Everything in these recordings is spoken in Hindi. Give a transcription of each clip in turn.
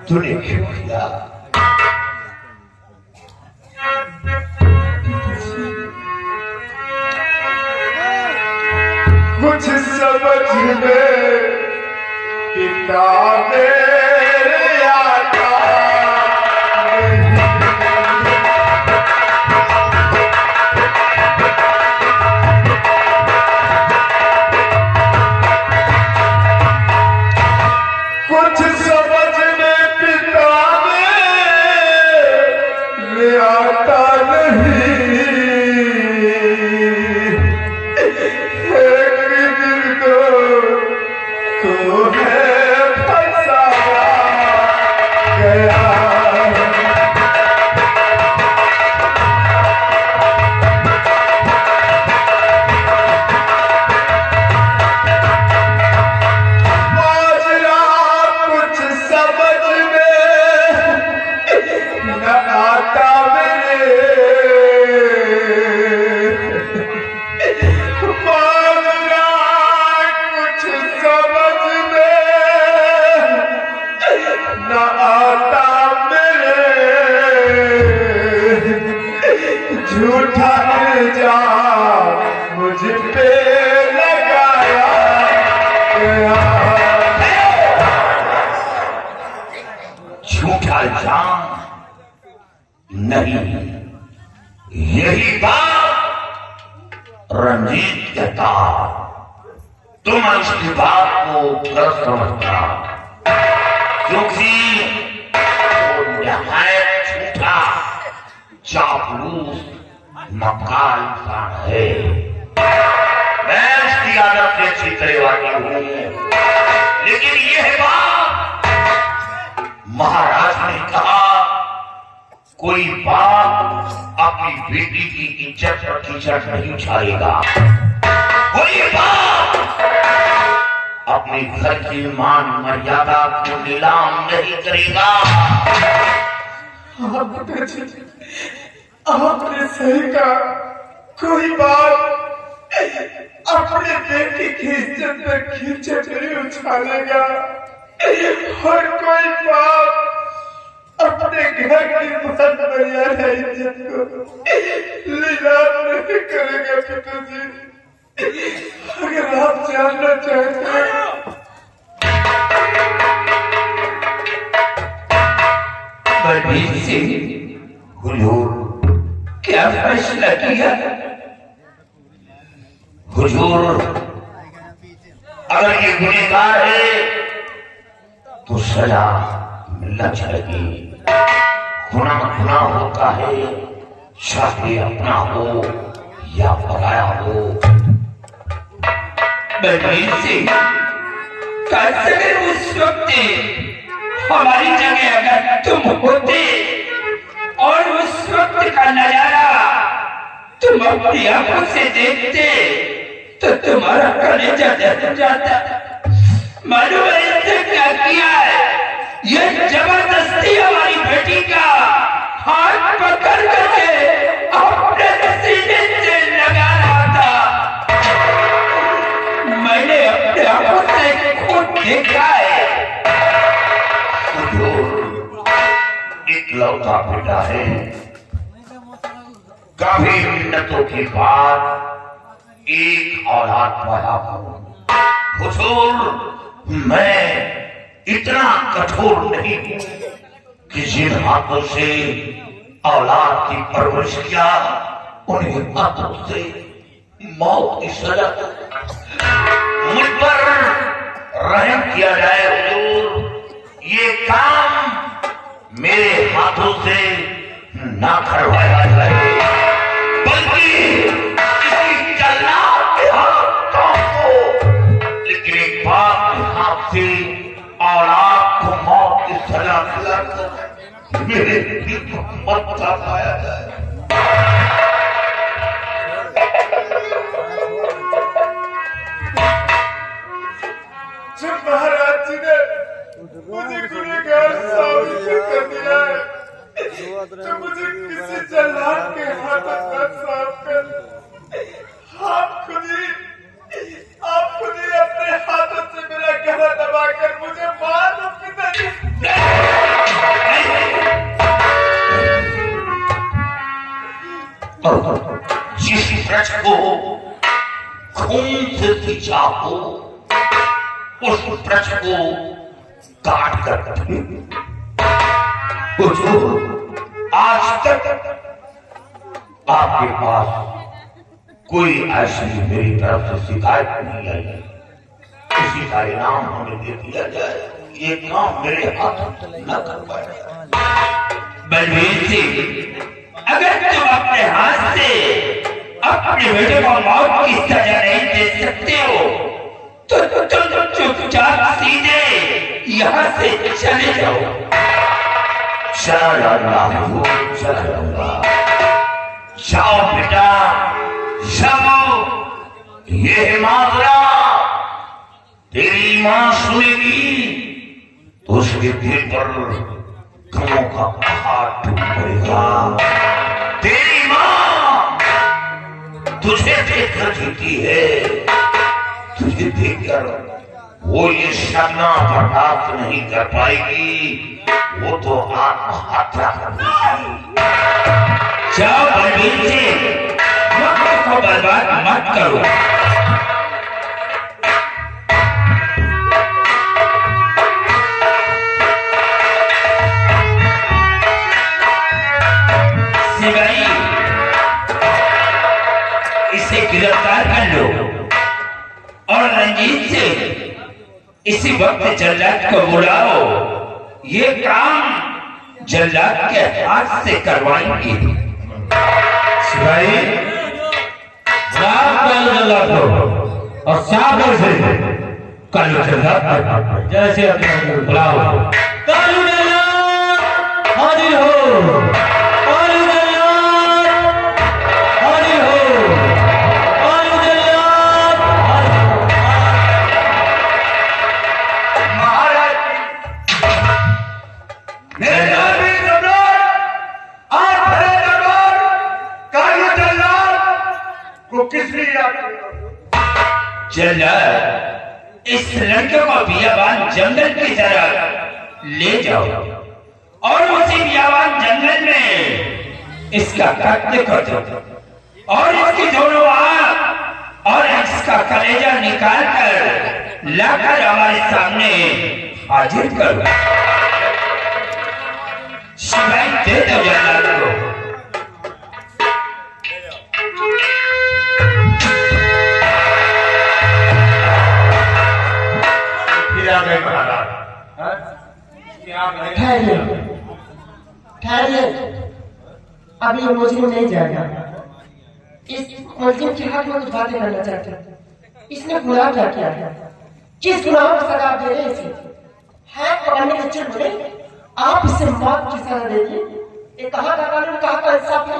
तूने क्यों किया? कुछ समझ में पिता मेरे आता कुछ समझ में पिता मेरे आता नहीं। झूठा इल्जाम मुझ पे लगाया गया। झूठा इल्जाम नहीं, यही बात रंजीत कहता। तुम उसकी बात को गलत समझता क्योंकि वो नहायत झूठा चापलूस मक्कार इंसान है। मैं उसकी आदत से अच्छी तरह वाकिफ हूं, लेकिन यह बात महाराज ने कहा कोई बाप अपनी बेटी की इज्जत पर कीचड़ नहीं उछालेगा, कोई बाप अपने घर की मान मर्यादा को नीलाम नहीं करेगा। आपने सही कहा, कोई बाप अपने बेटी की इज्जत पर कीचड़ नहीं उछालेगा और कोई बाप अपने घर की मान मर्यादा इज्जत को नीलाम नहीं करेगा। पिताजी, अगर आप जानना चाहते हैं बलबीर सिंह, हुजूर क्या फैसला किया? हुजूर, अगर ये गुनहगार है तो सजा मिलना चाहिए। गुनाह गुनाह होता है, चाहे अपना हो या पराया हो। बलबीर सिंह, कैसे उस वक्त हमारी जगह अगर तुम होते और उस वक्त का नजारा तुम अपनी आंखों से देखते तो तुम्हारा कलेजा जल जाता। मालूम है इसने क्या किया है? ये जबरदस्ती हमारी बेटी का हाथ पकड़ करके अपने सीने से लगा रहा था। मैंने अपने आंखों से खुद देखा है। इकलौता बेटा है, काफी मिन्नतों के बाद एक औलाद पाया हूं। हुजूर, मैं इतना कठोर नहीं हूं कि जिन हाथों से औलाद की परवरिश किया उन्हीं हाथों से मौत की सजा मुझ पर रहम किया जाए। हुजूर, ये काम मेरे हाथों से ना करवाया जाए, बल्कि किसी जल्लाद के हाथों को, लेकिन एक बाप के हाथ से औलाद को मौत की सजा दिलाकर मेरे दिल को मत पाया जाए। जब महाराज जी ने मुझे गुनहगार साबित कर दिया है तो मुझे किसी जल्लाद के हाथों से साफ कर। आप खुद ही अपने हाथों से मेरा गला दबाकर मुझे मार दो पिताजी। मुझसे थी चाहो उस वृक्ष को काट कर आज तक आपके पास कोई ऐसी मेरी तरफ से शिकायत नहीं आई। इसी का इनाम हमें दे दिया जाए, ये काम मेरे हाथ न कर पाए। बलवीर सिंह, अगर तुम अपने हाथ से अपने बेटे को मौत की सजा नहीं दे सकते हो तो तुम चुपचाप सीधे यहाँ से चले जाओ। चला जाऊंगा। जाओ बेटा, जाओ। ये मामला तेरी माँ सुनेगी तो उसके दिल पर गमों का पहाड़ टूट पड़ेगा। तेरी माँ तुझे देखकर जीती है, तुझे देखकर वो ये सपना बर्दाश्त नहीं कर पाएगी, वो तो आत्महत्या कर देगी। जाओ बलवीर सिंह, वक्त को बर्बाद मत करो। सिपाही, इसे गिरफ्तार कर लो और रंजीत से इसी वक्त जल्लाद को बुलाओ। ये काम जल्लाद के हाथ से करवाएंगे। सिपाही, जल्लाद हो और सागर से कालू जल्लाद जैसे अपने बुलाओ। कालू जल्लाद हाजिर हो, कालू जल्लाद हाजिर हो, कालू जल्लाद हाजिर हो। महाराज, मेरे धार्मिक सम्राट आज भरे दरबार कालू जल्लाद को किस लिए याद कर? जल्लाद, इस लड़के को बियाबान जंगल की तरफ ले जाओ और उसी बियाबान जंगल में इसका कत्ल कर दो और इसकी दोनों आंख और इसका कलेजा निकाल कर लाकर हमारे सामने हाजिर करो। सिपाही, दे दो जल्लाद को। ठहरिए, ठहरिए, अभी ये मुलजिम नहीं जाएगा। इस मुलजिम के हक में कुछ बातें करना चाहते हैं। इसने गुनाह क्या किया है? किस गुनाह की सजा दे रहे हैं इसे? है पकड़ने के चिड़ बोले आप इसे मौत की सजा दे दिए। ये कहाँ का कानून, कहाँ का इंसाफ है?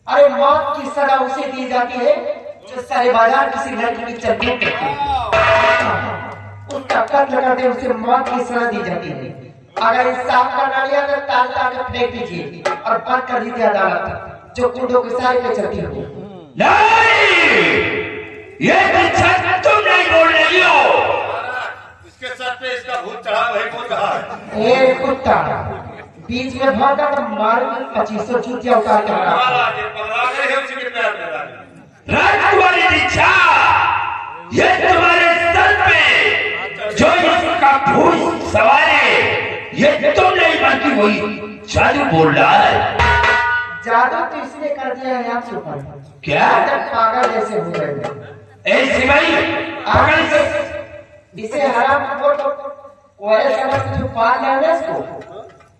अरे मौत की सजा उसे दी जाती है जो सारे बाजार किसी लड़की की चलती करती है, उसका कत्ल करते उसे मौत की सजा दी जाती है। अगर इंसाफ करना लिया तो ताल ताल कर फेंक दीजिए और बंद कर दीजिए अदालत जो कुंडों के सारे पे चलती हो। नहीं, ये तुम नहीं बोल रही हो। इसके सर पे इसका भूत चढ़ा वही बोल रहा है। ए कुत्ता, बीच में भागा तो मार 2500 चूतिया उतार के मारा। राजकुमारी दीक्षा, ये तुम्हारे सर पे जो इसका भूत सवार है, ये तुम नहीं बल्कि वही जादू बोल रहा है। जादू तो इसने कर दिया है आपके ऊपर। क्या? पागल जैसे हो गए। ए सिपाही, पकड़ इसे हराम खोर कोयल समझ जो पाल है ना इसको,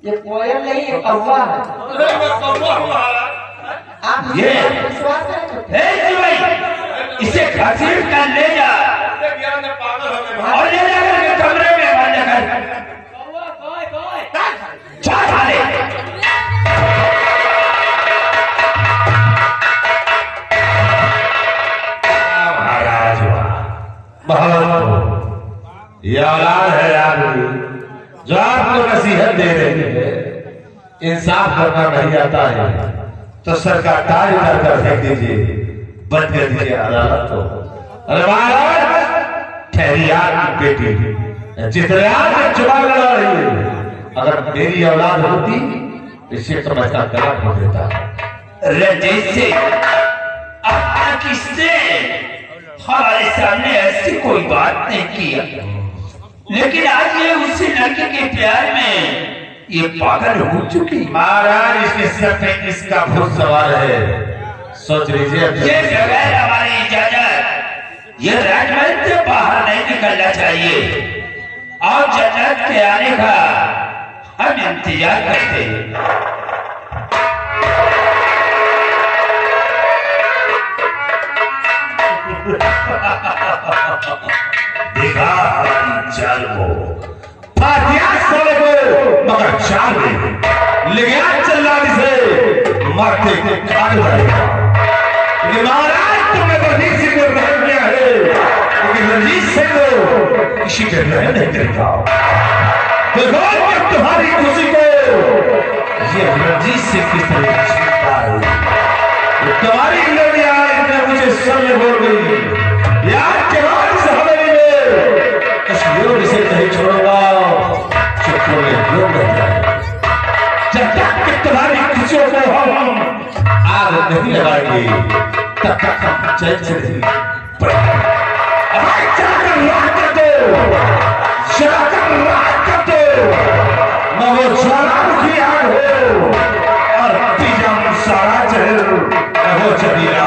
ये कोयल नहीं ये कौवा है। आप ये विश्वास है? सिपाही, इसे घसीट कर ले जा और ले जाकर के कमरे में बंद कर। जा साले। महाराज बहुत ये औलाद है आदमी जो आपको नसीहत दे रही है। इंसाफ करना नहीं आता है तो सरकार तारी कर फेंक दीजिए, बंद कर दीजिए अदालत को। अरे महाराज, खैरियात की बेटी चित्रियात में चुनाव लड़ा रही है। अगर मेरी औलाद होती इसे तो मैं इसका गला ठोक देता। रंजीत सिंह, अब तक इसने हमारे सामने ऐसी कोई बात नहीं किया, लेकिन आज ये उसी लड़के के प्यार में ये पागल हो चुकी। महाराज इसके सर पे इसका भूत सवार है, सोच लीजिए। ये बगैर हमारी इजाजत ये राजमहल से बाहर नहीं निकलना चाहिए और जन्नत के आने का हम इंतजार करते हैं। देखा हमारी चाल को, फातिया सोले को मगर चाल में ले गया चल्लानी से मारते काट जाएगा। लेकिन महाराज तुमने रंजीत सिंह को रहम किया है, लेकिन रंजीत सिंह को किसी पे रहम नहीं करता। तुम्हारी खुशी को ये रंजीत सिंह की तरह छीनता है। तुम्हारी लड़ियां इतने मुझे सर में बोल गई, यार जवान से हमें कुछ योग इसे नहीं छोड़ूंगा, चुप होने योग रह जाए। जब तक कि तुम्हारी खुशियों को हम आग नहीं लगाएंगे तब तक हम चैन से नहीं पड़ेंगे। चलाकर रात कर दो, चलाकर रात कर दो, न वो ज्वालामुखी आग हो और तीजा सारा चढ़े वो चबीरा।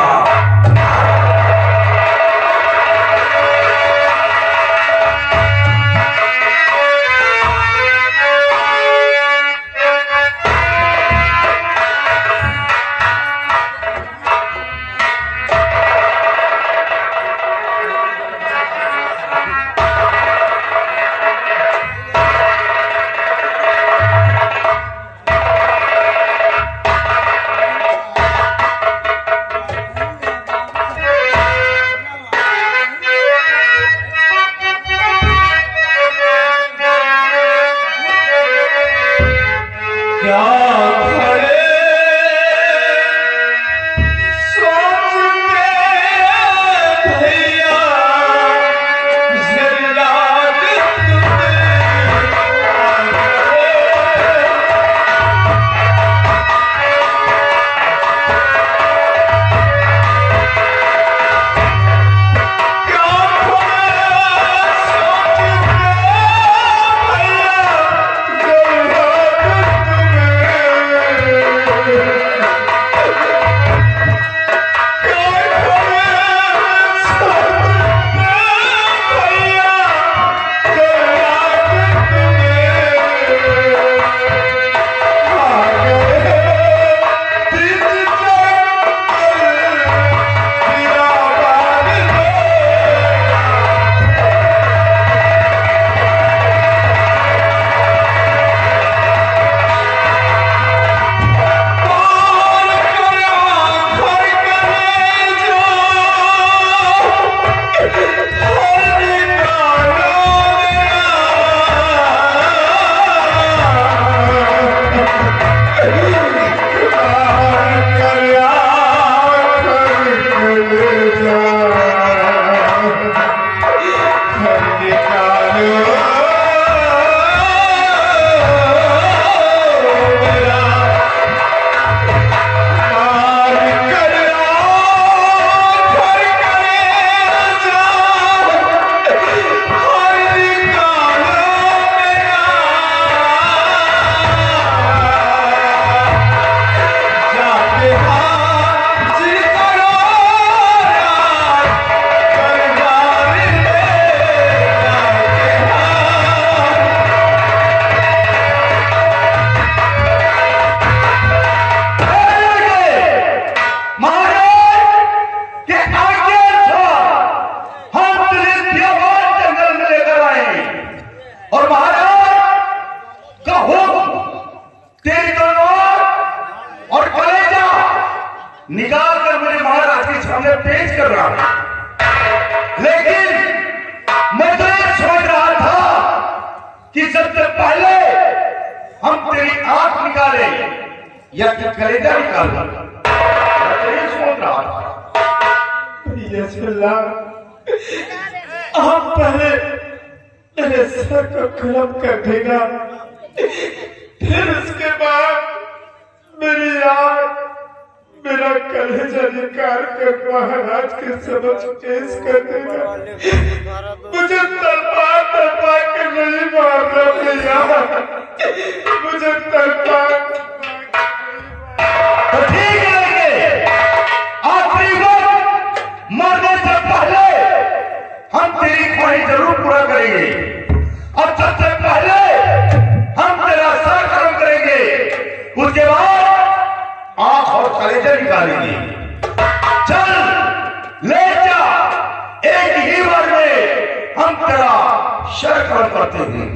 निकाल कर मेरे महाराज के सामने पेश कर रहा था, लेकिन मैं तो ये सोच रहा था कि सबसे पहले हम तेरी आंख निकाले या कि कलेजा निकाल, मैं तो ये सोच रहा था। आप पहले मेरे सर को कलम कर देगा, फिर उसके बाद मेरी आंख मेरा कलेजा निकाल कर महाराज के समक्ष पेश कर देना। मुझे तलपा के नहीं मारना भैया, मुझे तलपा। तो ठीक है, आखिरी वक्त मरने से पहले हम तेरी ख्वाहिश जरूर पूरा करेंगे। अब सबसे पहले हम तेरा सर खत्म करेंगे, उसके बाद आंख और कलेजा निकालेंगे। चल ले जा, एक ही बार में हम तेरा सर खत्म करते हैं।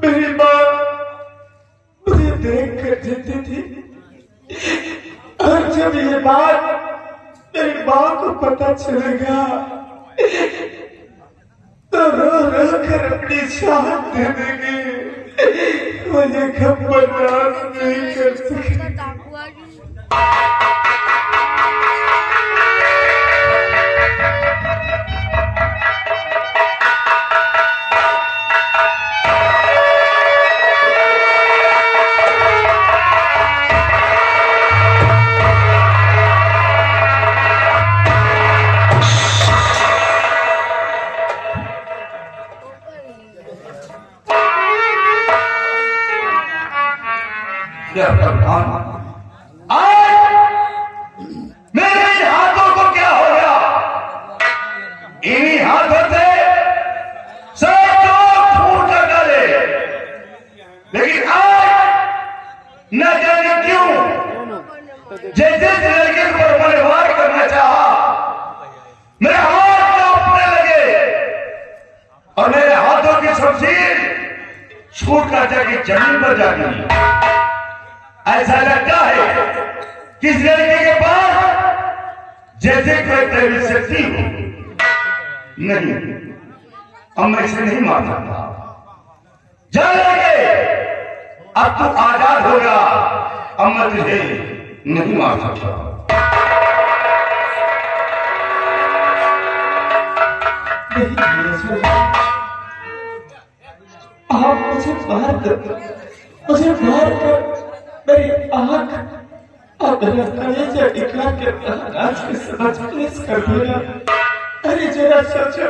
मेरी माँ मुझे देख कर देती थी, और जब ये बात मेरी माँ को पता चलेगा तो रो रो कर अपनी जान दे देगी। मुझे कब बर्दाश्त नहीं कर सके। मेरे इन हाथों को क्या हो गया? इन्हीं हाथों से सब लोग फूट कर डाले, लेकिन आज न जाने क्यों जैसे लड़के पर मैंने वार करना चाहा, मेरे हाथ कांपने लगे और मेरे हाथों की शमशीर छूट कर जाके जमीन पर जा गिरी। ऐसा लगता है कि इस लड़के के पास जैसे कोई दैवी शक्ति हो। नहीं, अब मैं इसे नहीं मार सकता। जान लगे, अब तू आजाद होगा, अब मैं तुझे नहीं मार सकता। आप मुझे मार कर, मुझे मार कर मेरी आंख और मेरा कलेजा निकाल कर महाराज के समक्ष पेश कर दिया। अरे जरा सोचो,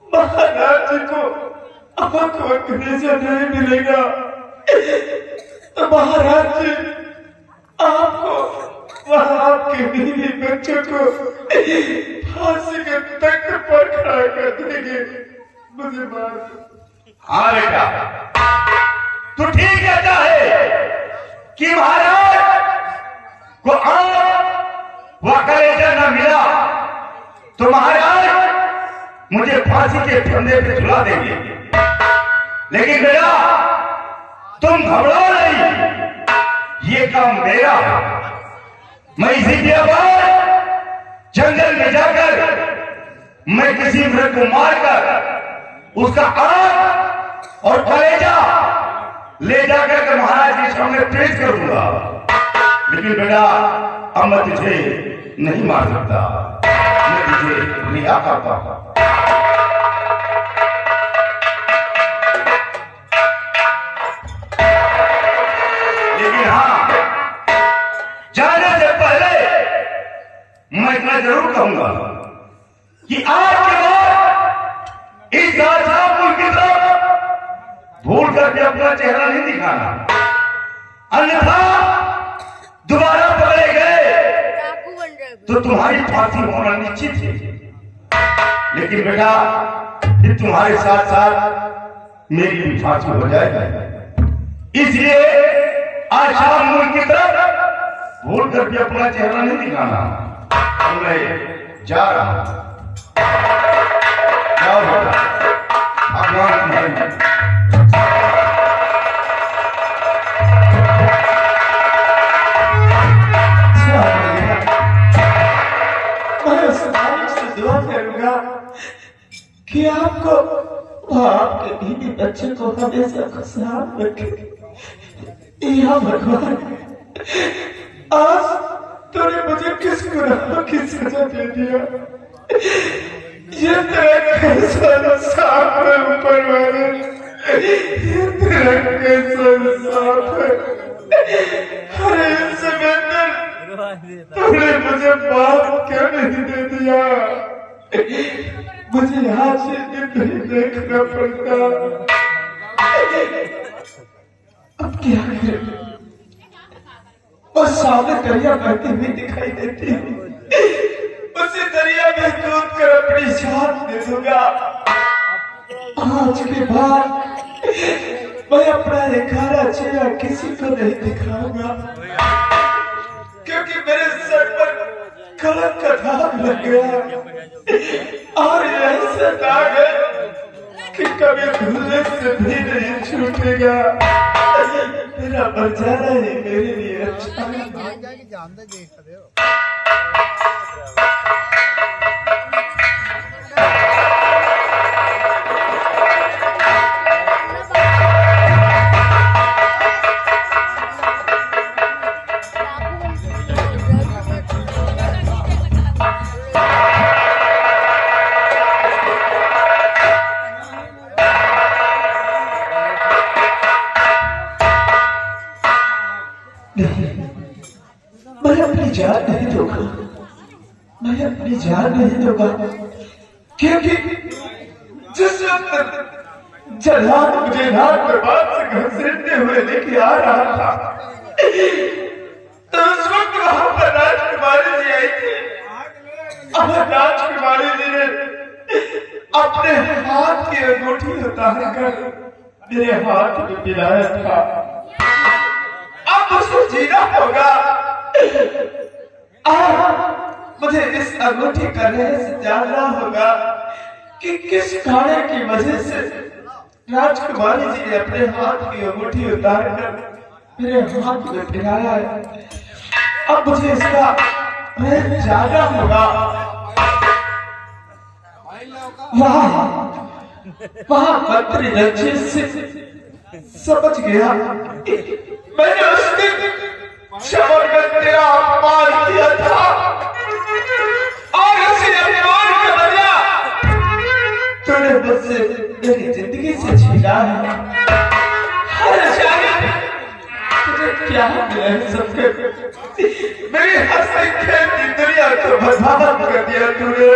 महाराज जी को आंख और कलेजा नहीं मिलेगा तो महाराज जी आपको वह आपके बीवी बच्चों को फांसी के तख्त पर खड़ा कर देंगे। मुझे मार दो। हाँ बेटा, तू ठीक कहता है कि महाराज को आंख व कलेजा न मिला तो महाराज मुझे फांसी के फंदे पे झुला देंगे। लेकिन बेटा तुम घबराओ नहीं, ये काम मेरा है। मैं इसी के बाद जंगल में जाकर मैं किसी मृग को मारकर उसका आंख और कलेजा ले जाकर के महाराज के सामने पेश कर दूंगा। लेकिन बेटा अब मैं तुझे नहीं मार सकता, मैं तुझे रिहा करता हूं। लेकिन हाँ, जाने से पहले मैं इतना जरूर कहूंगा कि आज के बाद इस आजाद मुल्क की तरफ भूल करके अपना चेहरा नहीं दिखाना, अन्यथा दोबारा पकड़े गए तो तुम्हारी फांसी होना निश्चित है। लेकिन बेटा ये तुम्हारे साथ साथ मेरी भी फांसी हो जाएगी, इसलिए आज शाम मुल्क की तरफ भूल करके अपना चेहरा नहीं दिखाना। मैं जा रहा हूं, जाओ बेटा, भगवान तुम्हारी कि आपको आपके बीवी बच्चे को हमेशा खुशहाल रखे। या भगवान, आज तूने मुझे किस गुनाह की सजा दे दिया? ये तेरा कैसा इंसाफ है ऊपर वाले। तेरा कैसा इंसाफ है। अरे इससे बेहतर तूने मुझे बाप क्यों नहीं दे दिया। मुझे यहाँ से नहीं देखना पड़ता। अब क्या करें, बस सामने दरिया बहती हुई दिखाई देती है, उसी दरिया में कूद कर अपनी जान दे दूंगा। आज के बाद मैं अपना खारा चेहरा किसी को नहीं दिखाऊंगा, क्योंकि मेरे सर पर कलंक का दाग लग गया और ये ऐसा दाग है कि कभी धुलने से भी नहीं छूटेगा। मेरा मर जाना ही मेरे लिए अच्छा है। मैं अपनी जान नहीं दूंगा, मैं अपनी जान नहीं दूंगा, क्योंकि जिस वक्त जलाल मुझे रात बर्बाद से घसीटते हुए लेके आ रहा था, तो उस वक्त वहां पर राजकुमारी जी आई थी। अब राजकुमारी जी ने अपने हाथ की अंगूठी उतार कर मेरे हाथ में मिलाया था। अब उसको जीना होगा और मुझे इस अंगूठी करने से जानना होगा कि किस कारण की वजह से राजकुमारी जी ने अपने हाथ की अंगूठी उतार कर मेरे हाथ में पिलाया है। अब मुझे इसका जानना होगा। वहां मंत्री रंजीत से समझ गया मैंने उस दिन शबर में तेरा अपमान किया था और उसी अपमान का बदला तूने मुझसे मेरी जिंदगी से छीना है। हर जाने तुझे क्या मिला है सबके, मेरी हंसी खेलती दुनिया को बर्बाद कर दिया तूने।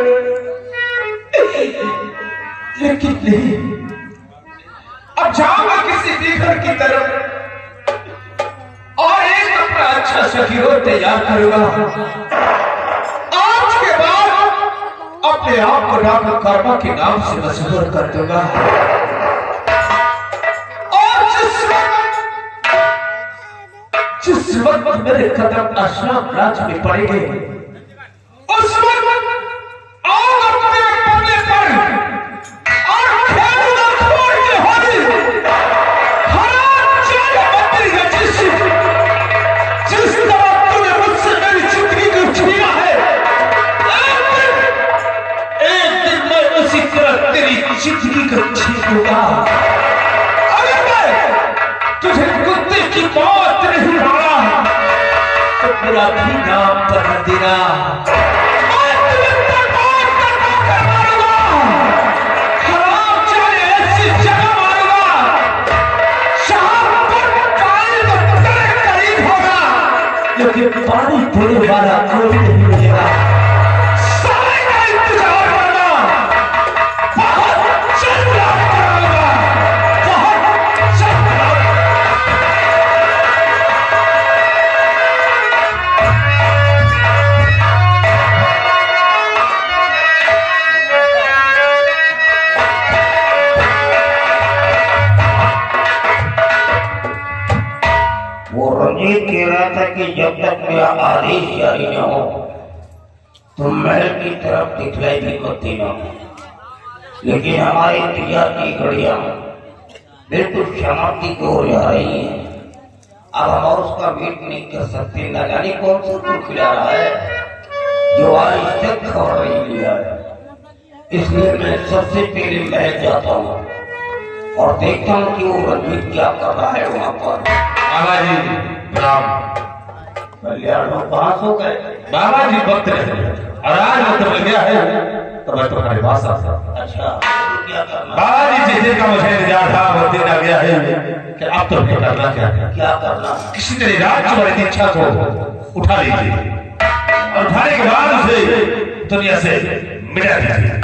लेकिन नहीं, अब जाऊंगा किसी दीगर की तरफ और एक अपना अच्छा सखीरों तैयार करूंगा। आज के बाद अपने आप को राम कर्मा के नाम से मशहूर कर दूंगा। और जिस वक्त मेरे कदम आश्रम राज में पड़ेंगे, उस वक्त जिंदगी को छीनूंगा। अगर मैं तुझे कुत्ते की मौत नहीं मारा तो मेरा भी नाम बदल देना। हराम जाने ऐसी जगह मारूंगा जहां पर पानी तो तेरे करीब होगा, लेकिन पानी देने वाला कोई नहीं मिलेगा। कह रहा था कि जब तक मेरा आदेश जारी न हो तो महल की तरफ दिखलाई भी होती न हो, लेकिन हमारे इंतजार की घड़ियां बिल्कुल समाप्ति की ओर जा रही है। अब हम और उसका वेट नहीं कर सकते। न जाने कौन सा दूध खिला रहा है जो आज तक खबर नहीं लिया है। इसलिए मैं सबसे पहले महल जाता हूँ और देखता हूँ कि वो रणजीत क्या कर रहा है वहाँ पर। बाबा जी राम कल्याण पास हो गए। बाबा जी वक्त रहे और आज वक्त मिल गया है तो मैं तुम्हारे पास आता। अच्छा क्या करना? बाबा जी जैसे का मुझे इंतजार था वो दिन आ गया है कि अब तो नहीं करना क्या है? क्या करना? किसी तरह राज्य वाली इच्छा को उठा लीजिए और उठाने के बाद उसे दुनिया से मिटा दीजिए।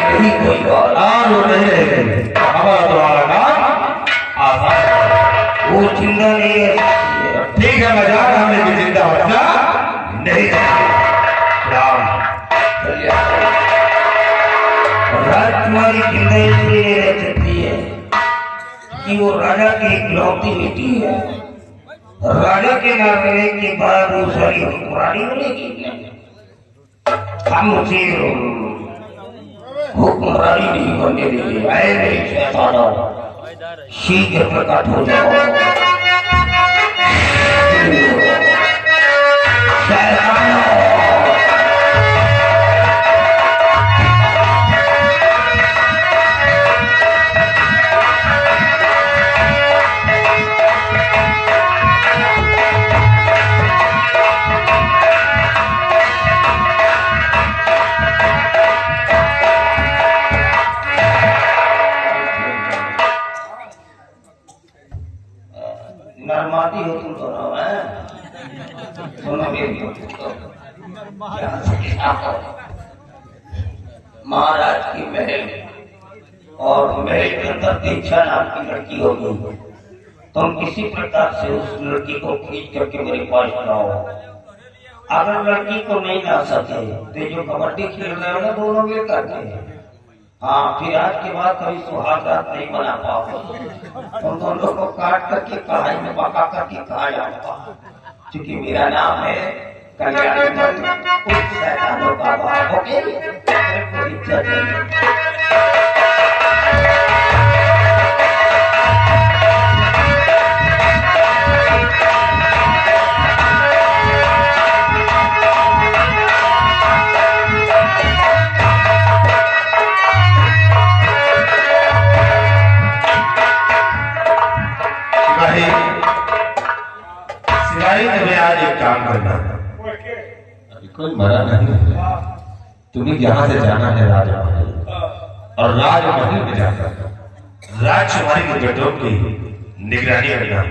यही कोई और वो नहीं रहेगी। हमारा तुम्हारा काम आसान है। वो जिंदा नहीं है। ठीक है, मैं जा रहा हूं लेकिन जिंदा बच्चा नहीं रहेगा। राजकुमारी जिंदगी इसलिए रह सकती है कि वो राजा की इकलौती बेटी है। राजा के न रहने के बाद वो सारी हुक्मरानी बनेगी। हम उसे हुक्मरानी नहीं बनने देंगे। आए नहीं शैतानो, शीघ्र प्रकट हो जाओ। शैतानो, नरमाती हो तुम दोनों हैं। सुनो मेरी महाराज की महल और महल के अंदर दीक्षा नाम की लड़की होगी। तुम किसी प्रकार से उस लड़की को खींच करके मेरे पास लाओ। अगर लड़की को नहीं ला सके तो जो कबड्डी खेल रहे हो ना दोनों मिल करके, हाँ, फिर आज के बाद कभी सुहाग रात नहीं बना पाओ। तुम दोनों को काट करके कढ़ाई में पका करके खा जाऊंगा, क्योंकि मेरा नाम है कल्याण शैतानों का बाप। ओके, कोई इज्जत नहीं। काम करना कोई मरा नहीं है। तुम्हें यहाँ से जाना है राजमहल, और राजमहल में जाकर राजकुमारी के बेटों की निगरानी करना।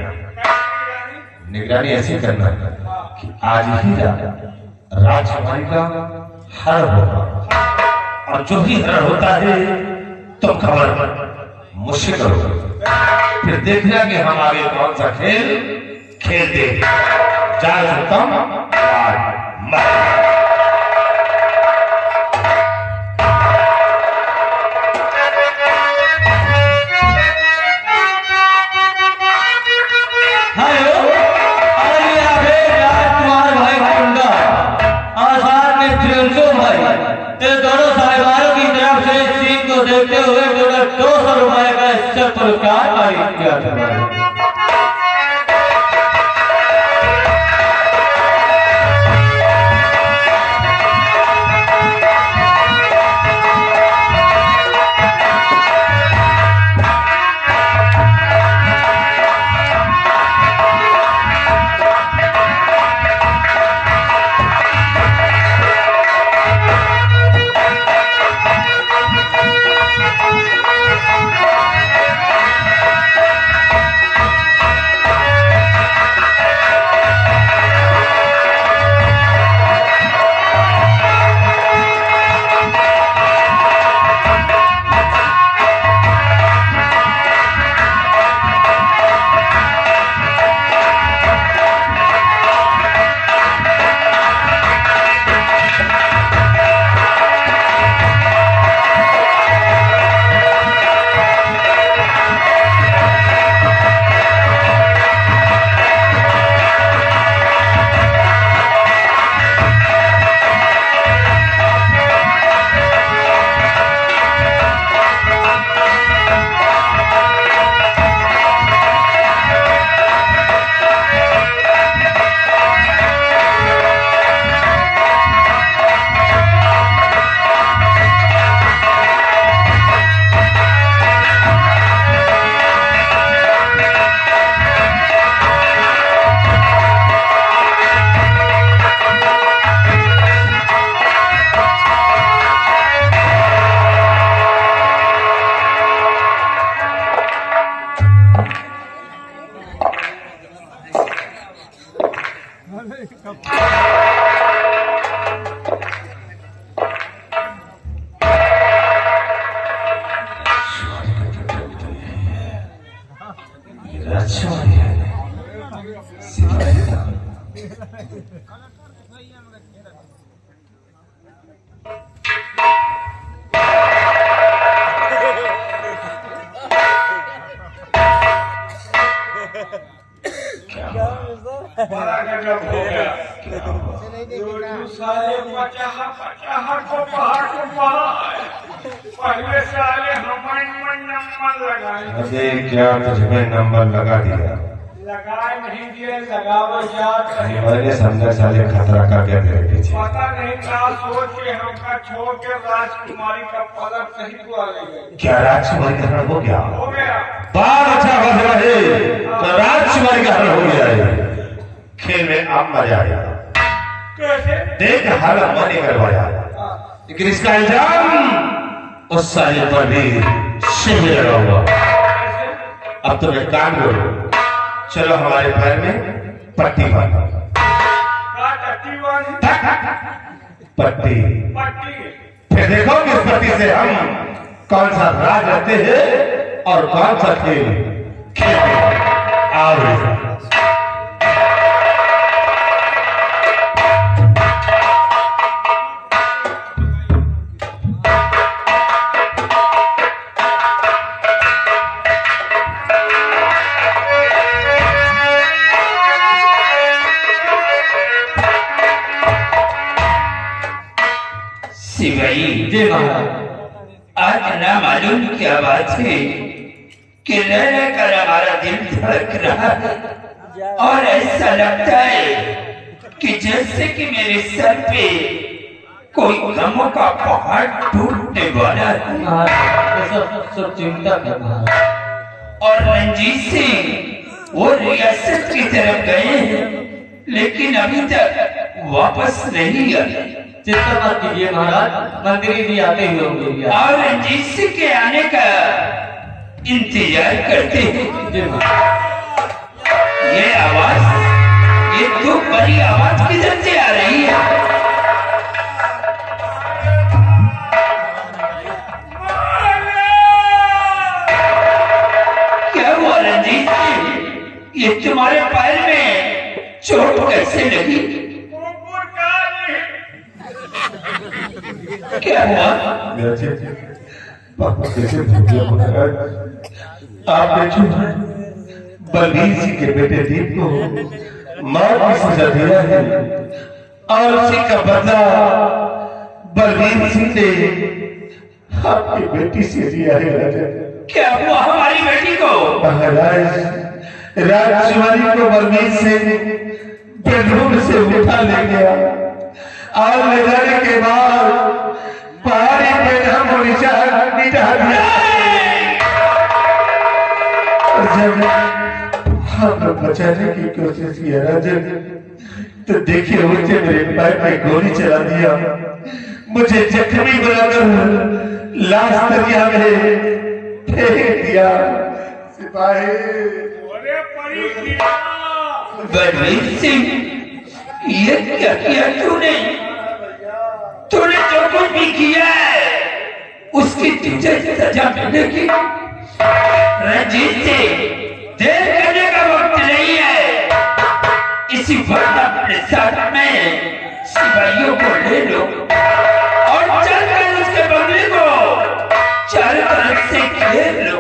निगरानी ऐसी करना कि आज ही राजकुमारी का हरण होगा, और जो भी हरण होता है तुम खबर मुझसे करो। फिर देखना कि हम आगे कौन सा खेल खेलते हैं। देखते हुए ₹200 का इससे पुरस्कार पारित किया था। गजब हो गया। जो साले पचाहा को पहाड़ पहले साले हमारे नंबर लगाए। अरे क्या तुझमें नंबर लगा दिया? लगाए नहीं दिए, लगाओ याद नहीं। मैंने समझा साले खतरा कर गया तेरे पीछे। पता नहीं क्या सोच के हमका छोड़ के राजकुमारी का पलक सही को ले गए। क्या राजकुमारी का हरण हो गया? हो गया। बहुत अच्छा फैसला है, तो राजकुमारी का हरण हो गया है। खेल में अब मजा आया। कैसे? देख हर मनी करवाया, लेकिन इसका इल्जाम उस साले पर भी सही लगा हुआ। अब तुम्हें काम करो, चलो हमारे पैर में पट्टी बांधो। पट्टी फिर देखो कि इस पट्टी से हम कौन सा राज रखते हैं और कौन सा खेल खेलते हैं। आओ जी महाराज, आज ना मालूम क्या बात है कि रह रहकर हमारा दिल धड़क रहा है और ऐसा लगता है कि जैसे कि मेरे सर पे कोई गमों का पहाड़ टूटने वाला है। सब चिंता कर महाराज। और रंजीत सिंह वो रियासत की तरफ गए हैं, लेकिन अभी तक वापस नहीं आए। चिंता मत कीजिए महाराज, मंत्री जी आते ही होंगे और रंजीत सिंह के आने का इंतजार करते हैं। ये आवाज, ये तो बड़ी आवाज किधर से आ रही है? क्या हुआ रंजीत सिंह? ये तुम्हारे पैर में चोट कैसे लगी? क्या हुआ? आपने बलबीर सिंह के बेटे दीप को मौत की सजा दिया है और उसी का बदला बलबीर सिंह ने आपकी बेटी से दिया है। क्या हुआ हमारी बेटी को? राजकुमारी को बलबीर सिंह बेडरूम से उठा ले गया और ले जाने के बाद पहाड़ी पे हम मिटा दिया। जब हम लोग बचाने की कोशिश किया राजन, तो देखिए उसे मेरे पैर में गोली चला दिया, मुझे जख्मी बनाकर लाश दरिया में फेंक दिया। सिपाही बलबीर सिंह, ये क्या किया तूने? तूने जो कुछ भी किया है उसकी तुझे सजा मिलेगी। रंजीत सिंह, देर करने का वक्त नहीं है। इसी वक्त अपने साथ में सिपाहियों को ले लो और चलकर उसके बंगले को चारों तरफ से घेर लो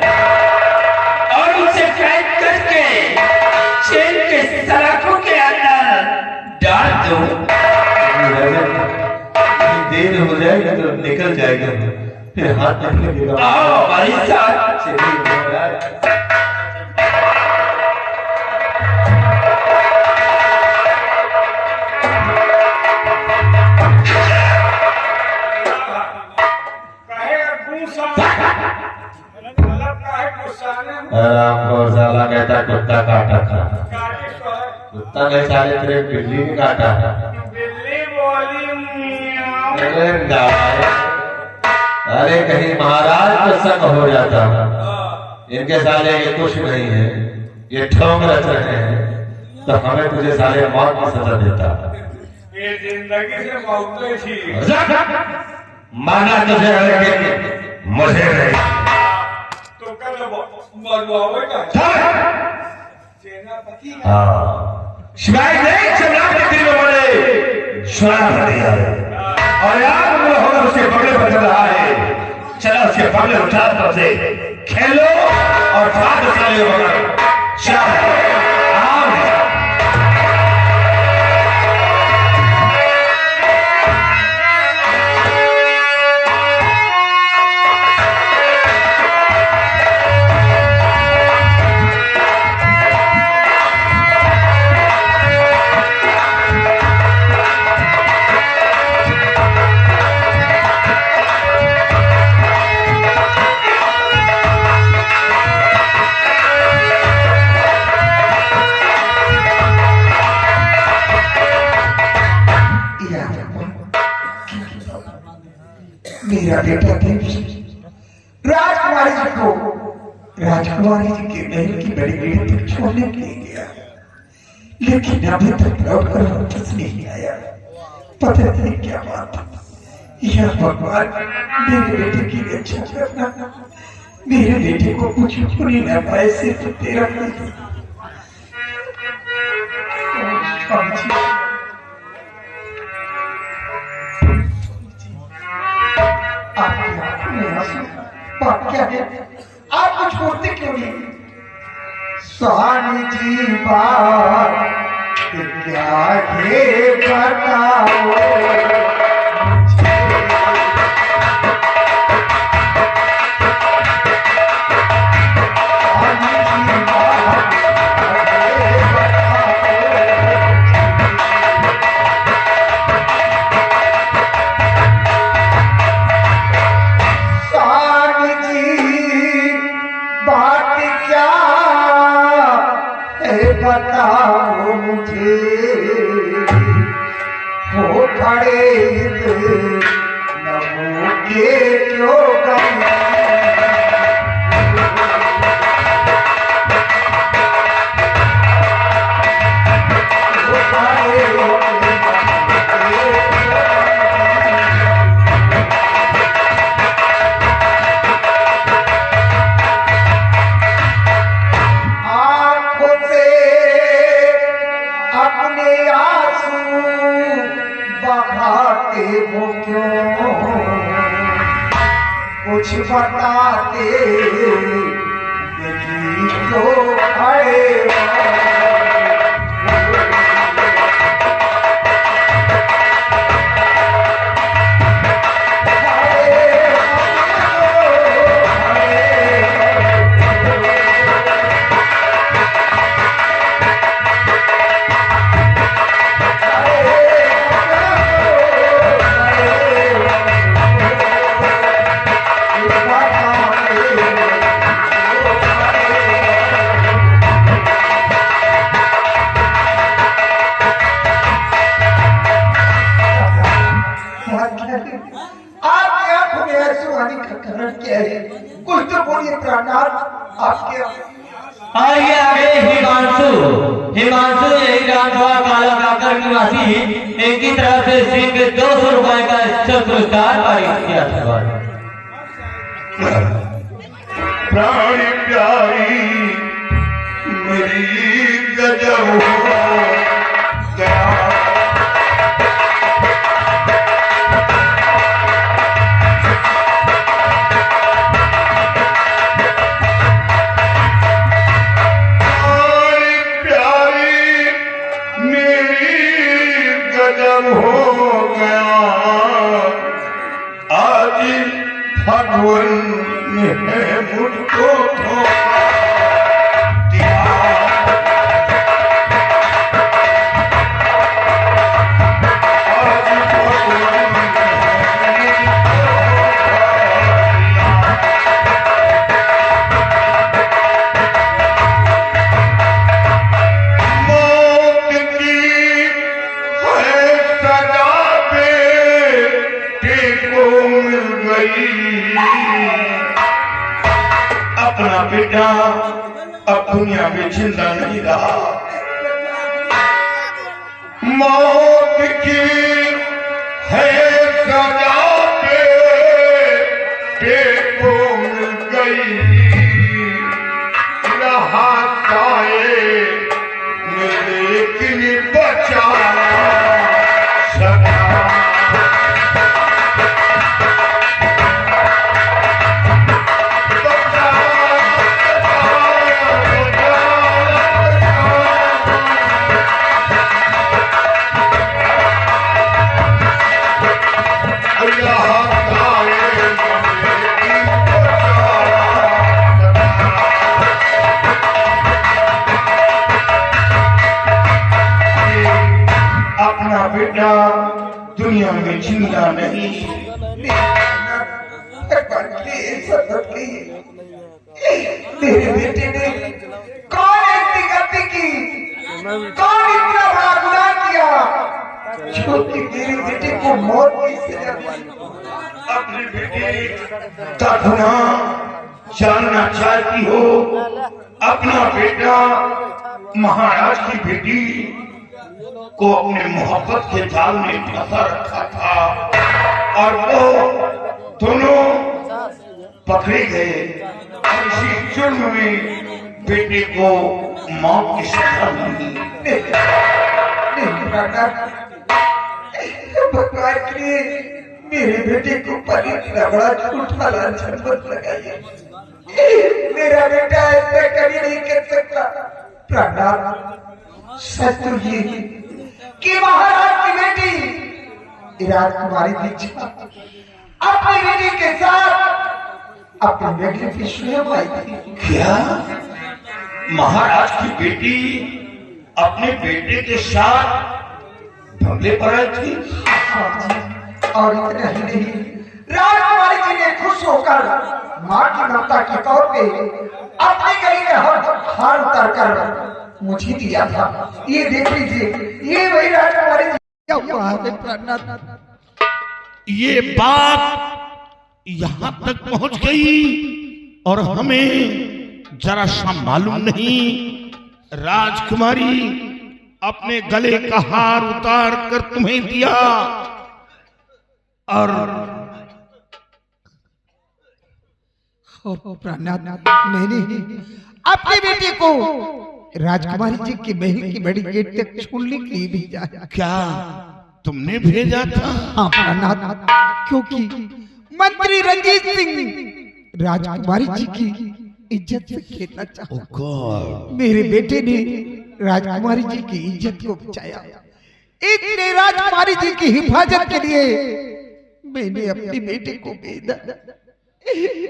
और उसे कैद करके जेल के सलाखों के अंदर डाल दो। देर हो जाएगा तो निकल जाएगा, फिर हाथ नहीं लगेगा। आओ हमारे साथ। आपको साला कहता कुत्ता काटा था, कुत्ता नहीं साले तेरे बिल्ली ने काटा। अरे कहीं महाराज को शक हो जाता, इनके साले ये कुछ नहीं है, ये ठोंग रच रहे हैं, तो हमें तुझे साले मौत की सजा देता। ये जिंदगी से मौतें थी। माना तुझे लेकिन मुझे नहीं। तो कल मरवाएगा सेनापति। हाँ, शिवाय नहीं सम्राट के दिल में बड़े श्वास दिया और यार होकर उसके बगले पर चल रहा है। चला उसके बगले उठा तरफ से खेलो और फाद साले होकर चल आओ। बेटा देव सिंह राजकुमारी जी को राजकुमारी जी के महल की बड़ी बेटी तक छोड़ने के लिए गया, लेकिन अभी तक लौट कर वापस नहीं आया। पता नहीं क्या बात। यह भगवान मेरे बेटे की रक्षा करना, मेरे बेटे को कुछ होने न पाए, सिर्फ तेरा आपकी आंखों में आंसू, बात क्या है? आप कुछ बोलते क्यों नहीं? स्वामी जी बात क्या है बताओ। बताओ मुझे हो खड़े नमो के क्यों कुछ बताते क्यों खड़े कुछ तो बोलिए प्राणनाथ। आपके आइए आगे हिमांशु यही रामसभा काला काकर निवासी इनकी तरफ से सिंह के 200 रुपए का इच्छा पुरस्कार पारित किया था। प्राणी प्यारी मेरी गजब हो गया आज भगवान ने मुझको धोखा दिया। आज भगवान ने मौत की मिल गई। अपना बेटा अब दुनिया में जिंदा नहीं रहा। मौत की है सजा बेटे को मिल गई। रहा साए लेकिन बचा सका। अपना बेटा दुनिया में जिंदा नहीं। तेरे बेटे ने कौन ऐसी गलती की, कौन इतना बड़ा गुनाह किया जो कि तेरे बेटे को मौत की सजा दी। अपनी बेटी का गुनाह जानना चाहती हो? अपना बेटा महाराज की बेटी को अपने मोहब्बत के जाल में फंसा रखा था और वो दोनों पकड़े गए और इसी जुर्म में बेटे को मौत की सजा मिली। भगवान के लिए मेरे बेटे को पर इतना बड़ा झूठा लांछन मत लगाइए। मेरा बेटा ऐसा कभी नहीं कर सकता। प्राणनाथ, सच तो ये कि महाराज की बेटी राजकुमारी दीक्षा अपनी बेटी के साथ अपनी बेटी पे स्वयं आई थी। क्या महाराज की बेटी अपने बेटे के साथ बंगले पर आई थी? और इतना ही नहीं, राजकुमारी जी ने खुश होकर माँ की ममता के तौर पे अपने गले में हार उतार कर मुझे दिया था। ये देख लीजिए, ये वही राजकुमारी जी। क्या हुआ है प्राणनाथ? ये बात यहाँ तक पहुंच गई और हमें जरा सा मालूम नहीं। राजकुमारी अपने गले का हार उतार कर तुम्हें दिया और प्राणनाथ, मैंने अपनी बेटी को राजकुमारी जी की महल की बड़ी गेट तक छोड़ने के लिए भेजा है। क्या तुमने भेजा था? हाँ प्राणनाथ, क्योंकि मंत्री रंजीत सिंह राजकुमारी जी की इज्जत से खेलना चाहता। मेरे बेटे ने राजकुमारी जी की इज्जत को बचाया, इसलिए राजकुमारी जी की हिफाजत के लिए मैंने अपने बेटे को भेजा।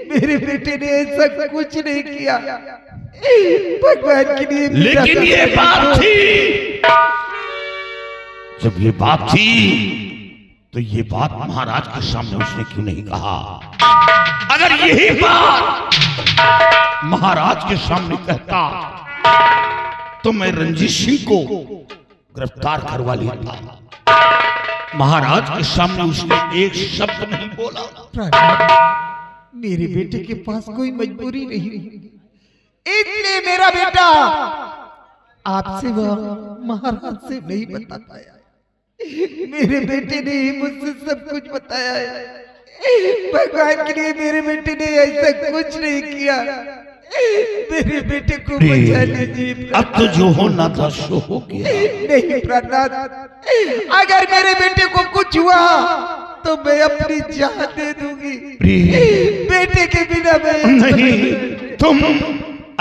मेरे बेटे ने ऐसा कुछ नहीं किया, भगवान के लिए। लेकिन ये बात थी, जब ये बात थी तो ये बात महाराज के सामने उसने क्यों नहीं कहा? अगर यही बात महाराज के सामने कहता तो मैं रंजीत सिंह को गिरफ्तार करवा लेता। महाराज के सामने उसने एक शब्द नहीं बोला। मेरे बेटे के पास कोई मजबूरी नहीं, इसलिए मेरा बेटा आपसे वह महाराज से नहीं बता पाया। मेरे बेटे ने ही मुझसे सब कुछ बताया है। भगवान के लिए मेरे बेटे ने ऐसा कुछ नहीं किया। मेरे बेटे को बचा लीजिए। अब तो जो होना था सो हो गया। नहीं प्राणनाथ, अगर मेरे बेटे को कुछ हुआ तो मैं अपनी जान दे दूंगी। बेटे के बिना मैं नहीं, तुम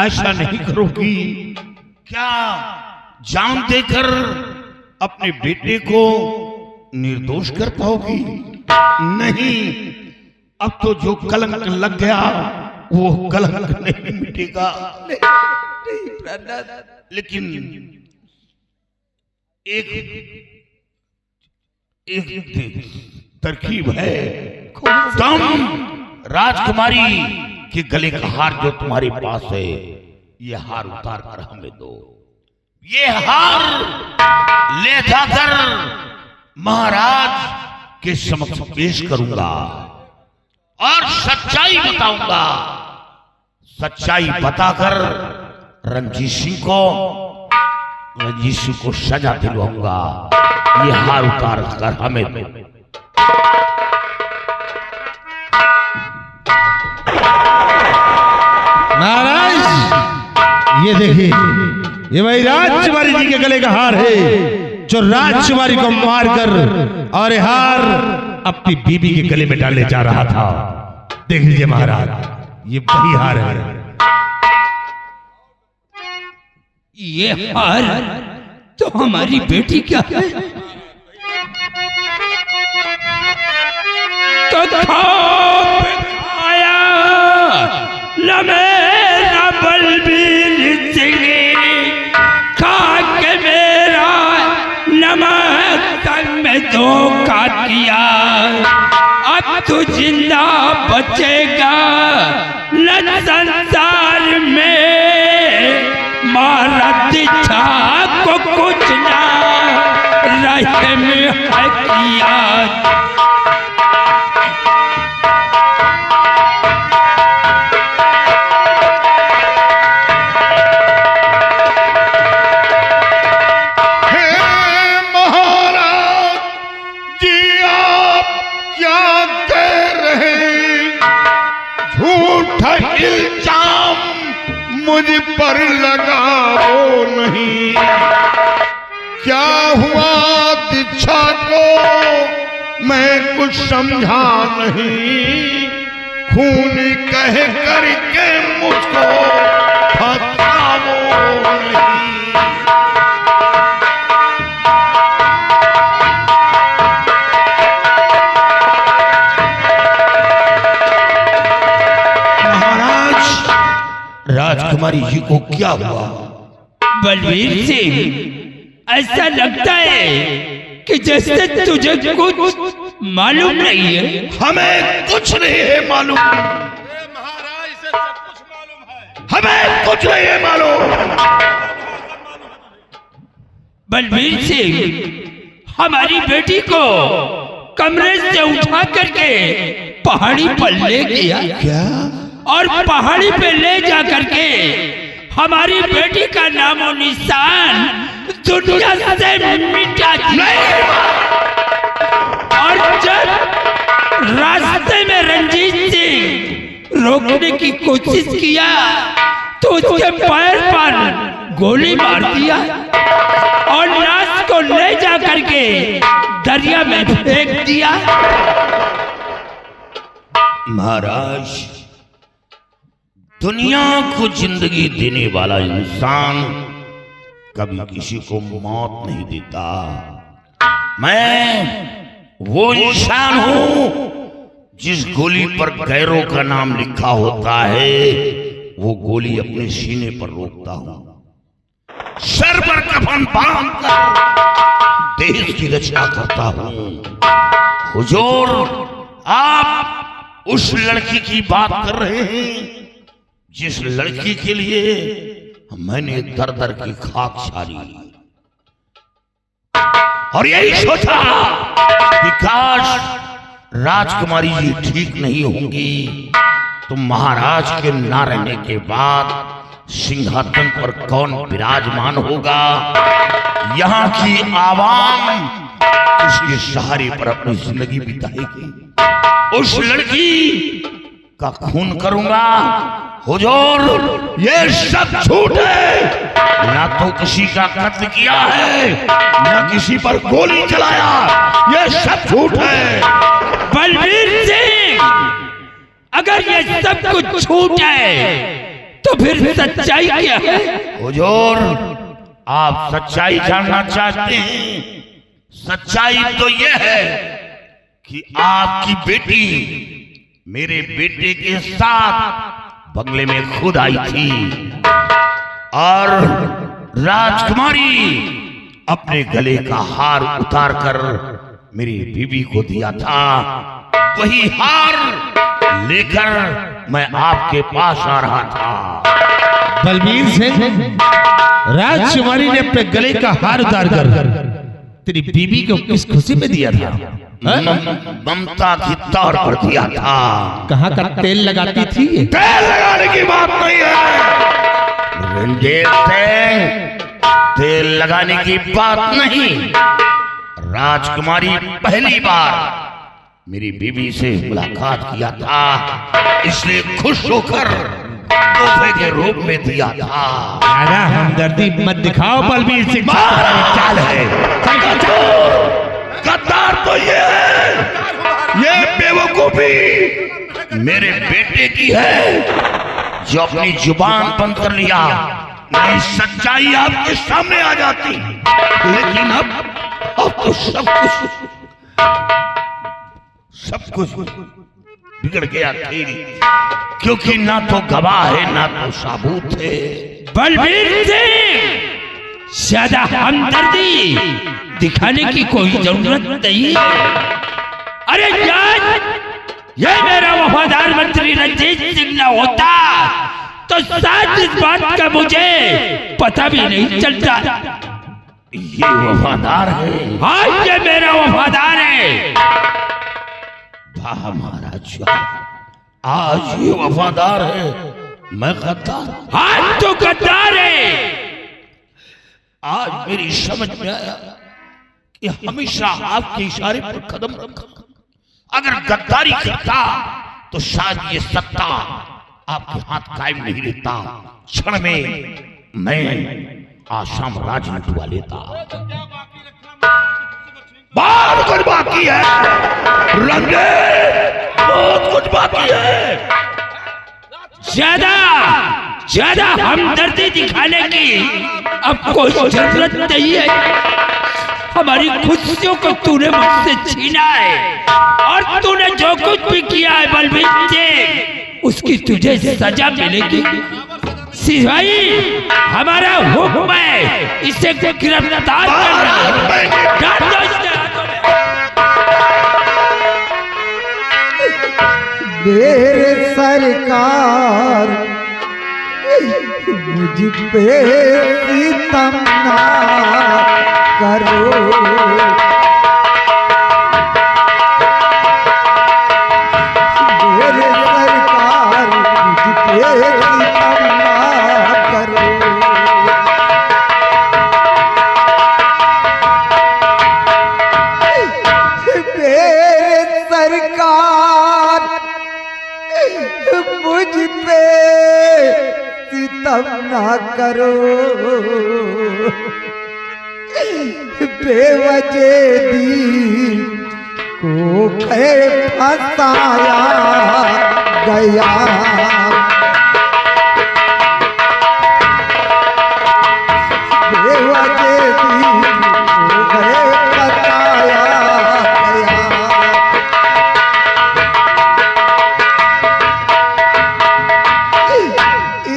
ऐसा नहीं करोगी। क्या जान देकर अपने बेटे को निर्दोष कर पाओगी? नहीं, अब तो जो कलंक लग गया वो कलंक नहीं मिटेगा। लेकिन एक तरकीब है। तुम राजकुमारी के गले का हार जो तुम्हारे पास है, ये हार उतार कर हमें दो। ये हार ले जाकर महाराज के समक्ष पेश करूंगा और सच्चाई बताऊंगा। सच्चाई बताकर रंजीत सिंह को सजा दिलवाऊंगा। ये हार उतार कर हमें दो। महाराज, ये देखिए, ये भाई राजकुमारी जी के गले का हार है जो राजकुमारी को मारकर और ये हार अपनी बीबी के गले में डालने जा रहा था। देख लीजिए महाराज, ये वही हार है। ये हार तो हमारी बेटी क्या है? तो आया न मेरा बलबीर सिंह, खा के मेरा नमक तन में धोखा किया। अब तू जिंदा बचेगा न संसार में, मारा दिच्छा को कुछ ना रहम है किया। मुझ पर लगाओ नहीं। क्या हुआ दीक्षा को मैं कुछ समझा नहीं, खून कह करके मुझको फसाओ नहीं। राजकुमारी जी को क्या हुआ? बलवीर सिंह, ऐसा लगता है कि जैसे तुझे कुछ मालूम नहीं है। हमें कुछ नहीं है मालूम। महाराज से सब कुछ मालूम है। हमें कुछ नहीं है मालूम। बलवीर सिंह, हमारी बेटी को कमरे से उठा करके पहाड़ी पर ले गया। क्या? और पहाड़ी पे ले जा करके हमारी बेटी का नामो निशान दुनिया से मिटा दिया। और जब रास्ते में रंजीत सिंह रोकने की कोशिश किया तो उसके पैर पर गोली मार दिया और लाश को ले जा करके दरिया में फेंक दिया। महाराज, दुनिया को जिंदगी देने वाला इंसान कभी किसी को मौत नहीं देता। मैं वो इंसान हूं जिस गोली पर गैरों का नाम लिखा होता है, वो गोली अपने सीने पर रोकता हूं। सर पर कफन बांधकर देश की रक्षा करता हूं। हुजूर, आप उस लड़की की बात कर रहे हैं जिस लड़की के लिए मैंने दर दर की खाक छाली और यही सोचा कि काश राजकुमारी जी ठीक नहीं होंगी तो महाराज के ना रहने के बाद सिंहासन पर कौन विराजमान होगा। यहाँ की आवाम उसके सहारे पर अपनी जिंदगी बिताएगी। उस लड़की का खून करूंगा। हुजूर, ये सब झूठ है। ना तो किसी का कत्ल किया है, ना किसी पर गोली चलाया। ये सब झूठ है। बलवीर सिंह, अगर ये सब कुछ झूठ है तो फिर सच्चाई क्या है? हुजूर, आप सच्चाई जानना चाहते हैं? सच्चाई तो यह है कि आपकी बेटी मेरे बेटे के साथ बंगले में खुद आई थी और राजकुमारी अपने गले का हार उतार कर मेरी बीवी को दिया था। वही हार लेकर मैं आपके पास आ रहा था। बलबीर सिंह, राजकुमारी ने अपने गले का हार उतार कर तेरी बीवी को किस खुशी में दिया था? ममता की तौर पर दिया था। कहाँ का तेल लगाती थी? तेल लगाने की बात नहीं है रंजीत सिंह, तेल लगाने की बात नहीं। राजकुमारी पहली बार मेरी बीवी से मुलाकात किया था, इसलिए खुश होकर तोहफे के रूप में दिया था। ज्यादा हमदर्दी मत दिखाओ बलबीर सिंह। चाल है गद्दार तो ये है, ये बेवकूफी मेरे बेटे की है जो अपनी जुबान बंद कर लिया। नहीं, सच्चाई आपके सामने आ जाती, लेकिन अब तो सब कुछ बिगड़ गया खेल, क्योंकि ना तो गवाह है ना तो साबूत है। बलबीर सिंह, ज्यादा हमदर्दी दिखाने की कोई जरूरत नहीं है। अरे यार, ये मेरा वफादार मंत्री रंजीत सिंह न होता तो शायद इस बात का मुझे पता भी नहीं चलता। ये वफादार है? हाँ, ये मेरा वफादार है। वाह महाराज, आज ये वफादार है, मैं गद्दार। हाँ, तो गद्दार है। आज मेरी समझ में आया कि हमेशा आपके इशारे पर कदम रखा। अगर गद्दारी करता तो शायद ये सत्ता आपके हाथ कायम नहीं रहता, क्षण में मैं आसाम राज लुटवा लेता। बहुत कुछ बाकी है रंगे, बहुत कुछ बाकी है। ज्यादा ज्यादा हमदर्दी दिखाने की अब कोई जरूरत नहीं है। हमारी खुशियों को तूने मुझसे छीना है और तूने जो कुछ भी किया है बलबीर से, उसकी तुझे सजा मिलेगी। सिपाही, हमारा हुक्म है, इसे गिरफ्तार करना। डाल दो इसके हाथों में। मेरे सरकार मुझ पे सितम ना करो, मेरे सरकार मुझ पे सितम ना करो। मेरे सरकार मुझ पे सितम ना करो, बेवजह दी को फंसाया गया। बेवजह दी को फंसाया गया।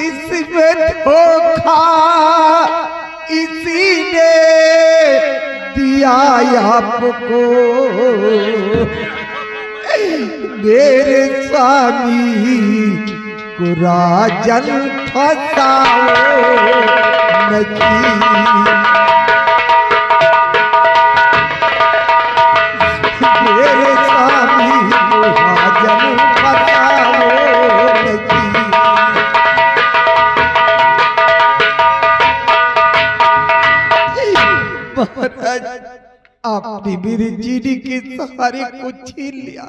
इसमें धोखा इसी ने दिया आपको, मेरे स्वामी को राजन फंसाओ नहीं। मेरे स्वामी को राजन फंसाओ नहीं। महाराज, आपने मेरे जीने के सहारे को छीन लिया,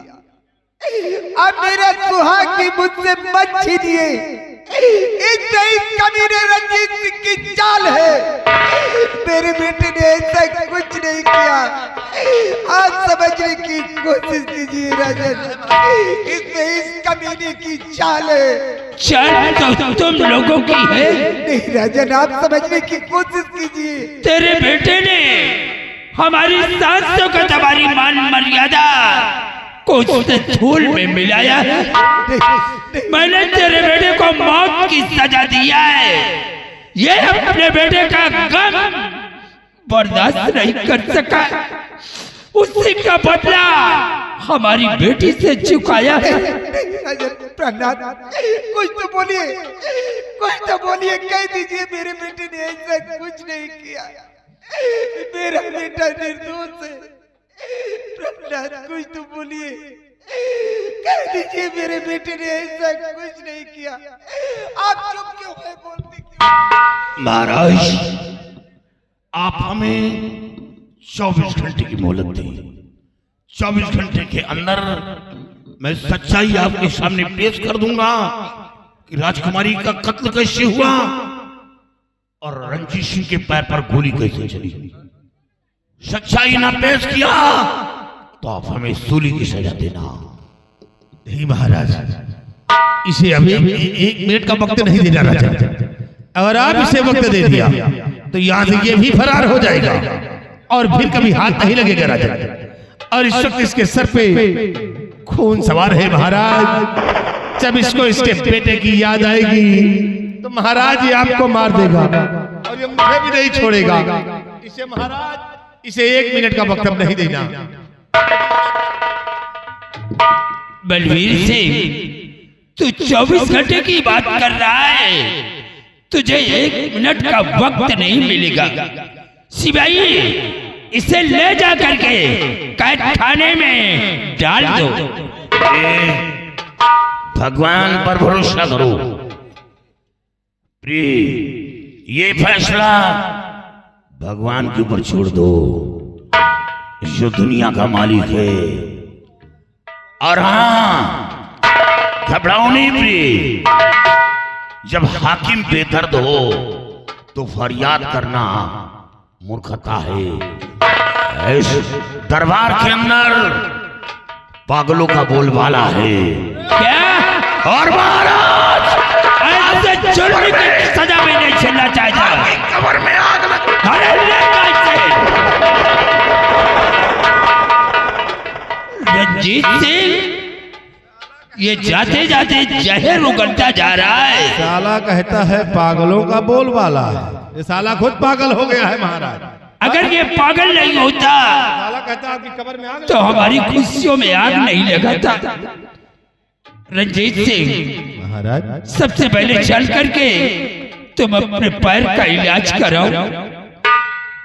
अब मेरा सुहागी मुझसे मत छीनिए। इस कमीने रंजीत सिंह की चाल है। मेरे बेटे ने ऐसा कुछ नहीं किया, आप समझने की कोशिश कीजिए राजन, इसमें इस कमीने की चाल है। चाल तो तुम लोगों की है। नहीं राजन, आप समझने की कोशिश कीजिए। तेरे बेटे ने हमारी सांसों का तुम्हारी मान मर्यादा को उसने धूल में मिलाया है। मैंने तेरे बेटे को मौत की सजा दिया है। ये अपने बेटे का गम बर्दाश्त नहीं कर सका, उसी का बदला हमारी बेटी से चुकाया है। प्रहलाद, कुछ तो बोलिए, कुछ तो बोलिए, कह दीजिए मेरे बेटे ने ऐसा कुछ नहीं किया, मेरा बेटा निर्दोष है। प्रहलाद, कुछ तो बोलिए, कह दीजिए मेरे बेटे ने ऐसा कुछ नहीं किया। आप चुप क्यों है, बोलते क्यों? महाराज, आप हमें 24 घंटे की मोहलत दी। 24 घंटे के अंदर मैं सच्चाई आपके सामने पेश कर दूंगा कि राजकुमारी का कत्ल कैसे हुआ और रणजीत सिंह के पैर पर गोली कैसे चली। सच्चाई ना पेश किया तो आप हमें सूली की सजा देना। नहीं महाराज, इसे अभी 1 मिनट का वक्त नहीं देना राजा। अगर आप इसे वक्त दे दिया तो यहाँ से ये भी फरार हो जाएगा और फिर कभी हाथ नहीं लगेगा राजा। और इस वक्त इसके सर पे खून सवार है महाराज। जब इसको इसके बेटे की याद आएगी तो महाराज ये आपको मार देगा और ये मुझे भी नहीं छोड़ेगा। इसे महाराज, इसे 1 मिनट का वक्त अब नहीं देना। बलवीर सिंह, तू 24 घंटे की बात कर रहा है, तुझे 1 मिनट का वक्त नहीं मिलेगा। सिपाही, इसे ले जा करके कैद खाने में डाल दो। भगवान पर भरोसा करो प्रिय, ये फैसला भगवान के ऊपर छोड़ दो, जो दुनिया का मालिक है। और हाँ, घबराओ नहीं प्रिय, जब हाकिम बेदर्द हो तो फरियाद करना मूर्खता है। इस दरबार के अंदर पागलों का बोलबाला है। क्या? और महाराज ऐसे जुल्म की सजा में नहीं झेलना चाहता। कब्र में आग लग। अरे ले कैसे? रंजीत सिंह, ये जाते जाते जहर उगलता जा रहा है। साला कहता है पागलों का बोलबाला है, ये साला खुद पागल हो गया है महाराज। अगर ये पागल नहीं होता साला कहता है आपकी कब्र में आग तो हमारी खुशियों में आग नहीं लगाता। रंजीत सिंह, महाराज सबसे पहले चल करके तुम अपने पैर का इलाज कराओ,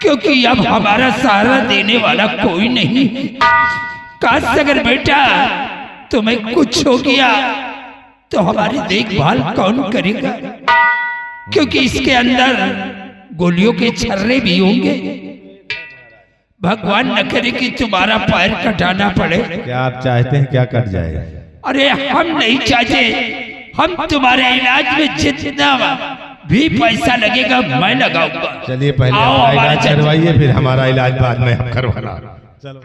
क्योंकि अब हमारा सहारा देने वाला कोई नहीं। काश अगर बेटा तुम्हें कुछ हो गया तो हमारी देखभाल कौन करेगा, क्योंकि इसके अंदर गोलियों के छर्रे भी होंगे। भगवान न करे कि तुम्हारा पैर कटाना पड़े। क्या आप चाहते हैं क्या कट जाए? अरे हम नहीं चाहते, हम तुम्हारे इलाज में जितना भी पैसा लगेगा मैं लगाऊंगा। चलिए पहले आओ अपना हमारे इलाज करवाइए, फिर हमारा इलाज बाद में हम करवाना। चलो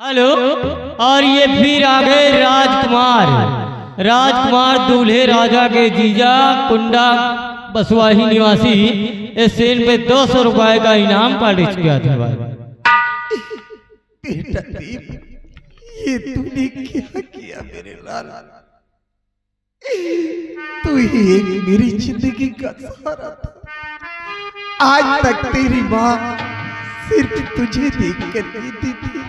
हेलो। और ये फिर आ गए राजकुमार। राजकुमार दूल्हे राजा के जीजा कुंडा बसवाही निवासी इस सीन पे 200 रुपए का इनाम पारित किया था भाई। बेटा दीप, ये तूने क्या किया मेरे लाल? तू ही एक मेरी जिंदगी का सहारा था। आज तक तेरी माँ सिर्फ तुझे देख कर जीती थी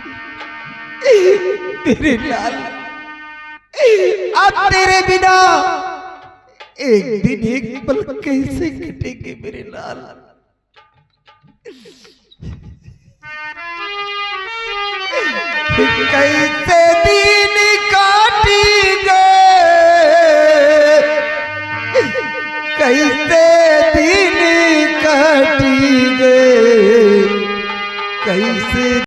मेरे लाल। अब तेरे बिना एक दिन एक पल कैसे कटेंगे मेरे लाल? कैसे दिन काटेंगे, कैसे दिन काटेंगे, कैसे